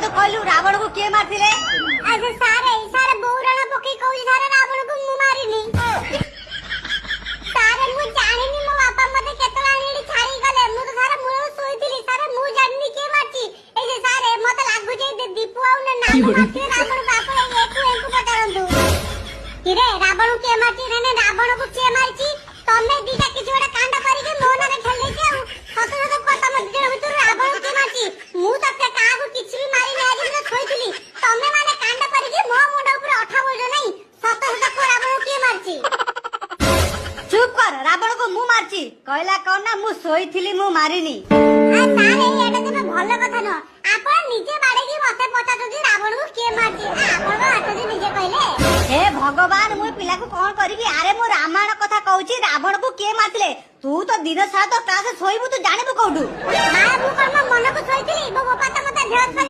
तू कहलु रावण को के मारथिले अरे सारे बौरण पकी कहू सारे रावण को मु मारिनी सारे मु जानिनी मो बापा मते केतला आनी छाड़ी गले मु तो सारे मु सोईतिली सारे मु जानिनी के मारची ए जे सारे मते लागु जे दीपू आउ ना नाम मारती रावण बाप एकु पटारंतु किरे रावण के मारची ने रावण को के मारची तमे दीटा किछ गोटा कांड करी के मो नारे ठल्ले के सत सत पता मत जे भीतर रावण के मारची मु त के काहू किछ भी मारी नै आज तो खोइतिली तमे माने कांड करी के मो मुंड ऊपर अठा बोल नै सत सत को रावण के मारची चुप कर रावण को मु मारची कहला कोन ना मु सोईथिली मु मारिनी आ सारे एटा तमे भलो कथा न आपण निजे बाडे की मते पचातो जे रावण को के मारची आपण हाथ जे निजे कहले हे भगवान मु पिला को कोन करबी अरे मु रामायण कथा कहूची रावण को के मारथिले तू तो दिन सारा तो क्लास सोईबु तू जानिबु कोडू हां मु कर्म मन को सोईतिली मो बापा त मते ढेर